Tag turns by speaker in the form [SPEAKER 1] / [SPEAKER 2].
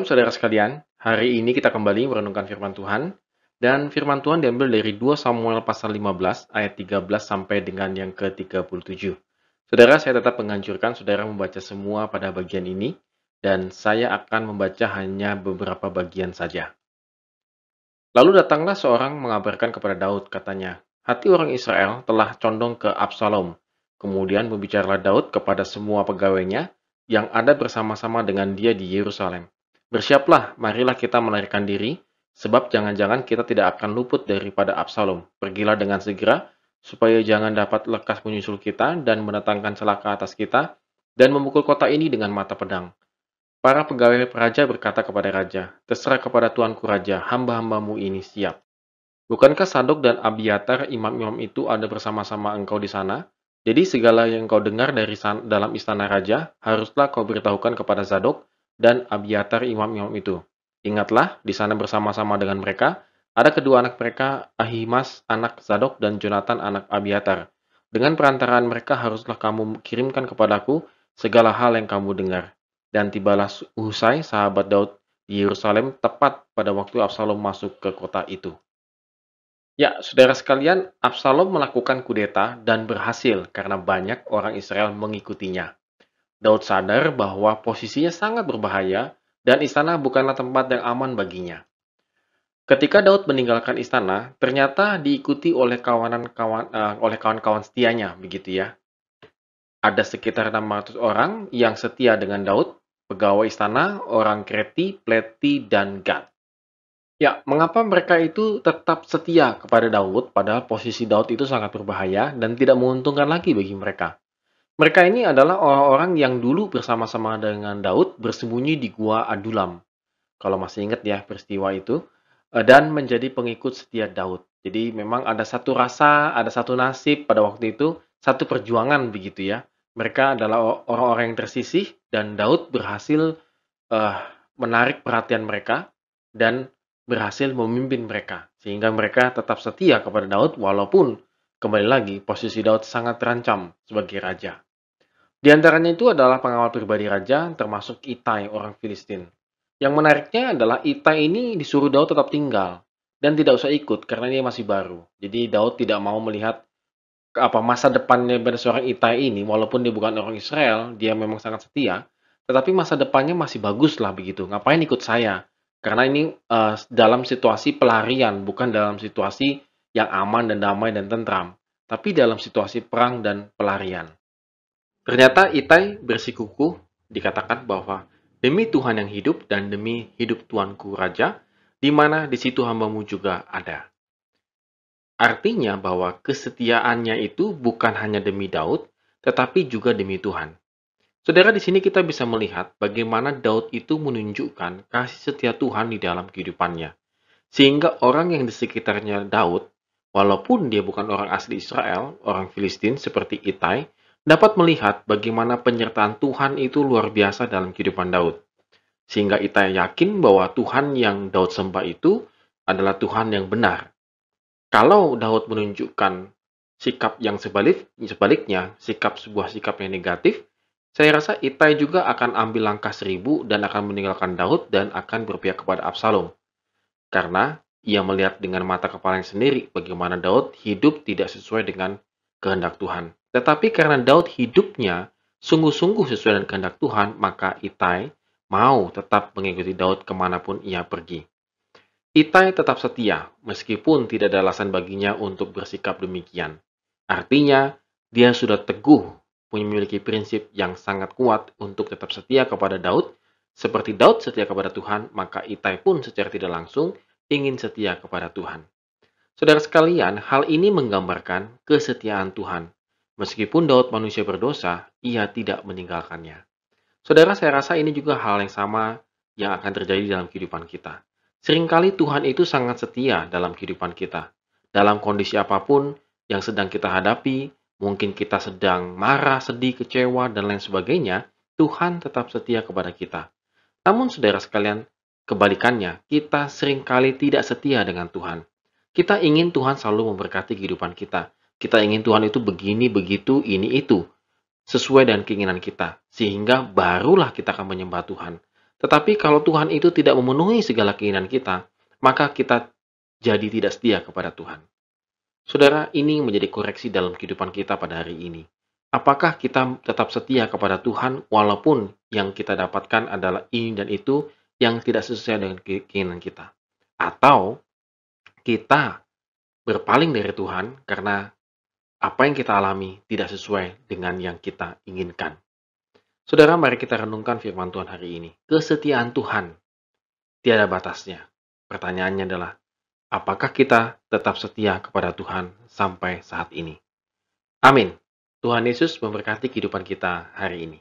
[SPEAKER 1] Shalom saudara sekalian, hari ini kita kembali merenungkan firman Tuhan, dan firman Tuhan diambil dari 2 Samuel pasal 15 ayat 13 sampai dengan yang ke-37. Saudara, saya tetap menganjurkan saudara membaca semua pada bagian ini, dan saya akan membaca hanya beberapa bagian saja. Lalu datanglah seorang mengabarkan kepada Daud, katanya, hati orang Israel telah condong ke Absalom. Kemudian membicaralah Daud kepada semua pegawainya yang ada bersama-sama dengan dia di Yerusalem. Bersiaplah, marilah kita melarikan diri, sebab jangan-jangan kita tidak akan luput daripada Absalom. Pergilah dengan segera, supaya jangan dapat lekas menyusul kita dan mendatangkan celaka atas kita, dan memukul kota ini dengan mata pedang. Para pegawai raja berkata kepada raja, terserah kepada tuanku raja, hamba-hambamu ini siap. Bukankah Sadok dan Abiatar imam-imam itu ada bersama-sama engkau di sana? Jadi segala yang kau dengar dari dalam istana raja, haruslah kau beritahukan kepada Zadok dan Abiatar imam-imam itu. Ingatlah, di sana bersama-sama dengan mereka, ada kedua anak mereka, Ahimas anak Zadok dan Jonathan anak Abiatar. Dengan perantaraan mereka haruslah kamu kirimkan kepadaku segala hal yang kamu dengar. Dan tibalah Husai, sahabat Daud, di Yerusalem tepat pada waktu Absalom masuk ke kota itu. Ya, saudara sekalian, Absalom melakukan kudeta dan berhasil karena banyak orang Israel mengikutinya. Daud sadar bahwa posisinya sangat berbahaya dan istana bukanlah tempat yang aman baginya. Ketika Daud meninggalkan istana, ternyata diikuti oleh kawan-kawan setianya, begitu ya. Ada sekitar 600 orang yang setia dengan Daud, pegawai istana, orang Kreti, Pleti, dan Gad. Ya, mengapa mereka itu tetap setia kepada Daud, padahal posisi Daud itu sangat berbahaya dan tidak menguntungkan lagi bagi mereka. Mereka ini adalah orang-orang yang dulu bersama-sama dengan Daud bersembunyi di Gua Adulam. Kalau masih ingat ya peristiwa itu, dan menjadi pengikut setia Daud. Jadi memang ada satu rasa, ada satu nasib pada waktu itu, satu perjuangan begitu ya. Mereka adalah orang-orang yang tersisih dan Daud berhasil menarik perhatian mereka dan berhasil memimpin mereka, sehingga mereka tetap setia kepada Daud walaupun, kembali lagi, posisi Daud sangat terancam sebagai raja. Di antaranya itu adalah pengawal pribadi raja, termasuk Itai, orang Filistin. Yang menariknya adalah Itai ini disuruh Daud tetap tinggal, dan tidak usah ikut karena dia masih baru. Jadi Daud tidak mau melihat masa depannya pada seorang Itai ini, walaupun dia bukan orang Israel, dia memang sangat setia, tetapi masa depannya masih bagus lah begitu. Ngapain ikut saya? Karena ini dalam situasi pelarian, bukan dalam situasi yang aman dan damai dan tentram, tapi dalam situasi perang dan pelarian. Ternyata Itai bersikukuh dikatakan bahwa demi Tuhan yang hidup dan demi hidup tuanku raja, di mana di situ hambamu juga ada. Artinya bahwa kesetiaannya itu bukan hanya demi Daud, tetapi juga demi Tuhan. Saudara, di sini kita bisa melihat bagaimana Daud itu menunjukkan kasih setia Tuhan di dalam kehidupannya. Sehingga orang yang di sekitarnya Daud, walaupun dia bukan orang asli Israel, orang Filistin seperti Itai, dapat melihat bagaimana penyertaan Tuhan itu luar biasa dalam kehidupan Daud. Sehingga Itai yakin bahwa Tuhan yang Daud sembah itu adalah Tuhan yang benar. Kalau Daud menunjukkan sikap yang sebaliknya, sebuah sikap yang negatif, saya rasa Itai juga akan ambil langkah 1000 dan akan meninggalkan Daud dan akan berpihak kepada Absalom. Karena ia melihat dengan mata kepalanya sendiri bagaimana Daud hidup tidak sesuai dengan kehendak Tuhan. Tetapi karena Daud hidupnya sungguh-sungguh sesuai dengan kehendak Tuhan, maka Itai mau tetap mengikuti Daud kemanapun ia pergi. Itai tetap setia, meskipun tidak ada alasan baginya untuk bersikap demikian. Artinya, dia sudah teguh memiliki prinsip yang sangat kuat untuk tetap setia kepada Daud. Seperti Daud setia kepada Tuhan, maka Itai pun secara tidak langsung ingin setia kepada Tuhan. Saudara sekalian, hal ini menggambarkan kesetiaan Tuhan. Meskipun Daud manusia berdosa, ia tidak meninggalkannya. Saudara, saya rasa ini juga hal yang sama yang akan terjadi dalam kehidupan kita. Seringkali Tuhan itu sangat setia dalam kehidupan kita. Dalam kondisi apapun yang sedang kita hadapi, mungkin kita sedang marah, sedih, kecewa, dan lain sebagainya, Tuhan tetap setia kepada kita. Namun saudara sekalian, kebalikannya, kita seringkali tidak setia dengan Tuhan. Kita ingin Tuhan selalu memberkati kehidupan kita. Kita ingin Tuhan itu begini, begitu, ini, itu. Sesuai dengan keinginan kita. Sehingga barulah kita akan menyembah Tuhan. Tetapi kalau Tuhan itu tidak memenuhi segala keinginan kita, maka kita jadi tidak setia kepada Tuhan. Saudara, ini menjadi koreksi dalam kehidupan kita pada hari ini. Apakah kita tetap setia kepada Tuhan walaupun yang kita dapatkan adalah ini dan itu yang tidak sesuai dengan keinginan kita? Atau kita berpaling dari Tuhan karena apa yang kita alami tidak sesuai dengan yang kita inginkan? Saudara, mari kita renungkan firman Tuhan hari ini. Kesetiaan Tuhan tiada batasnya. Pertanyaannya adalah, apakah kita tetap setia kepada Tuhan sampai saat ini? Amin. Tuhan Yesus memberkati kehidupan kita hari ini.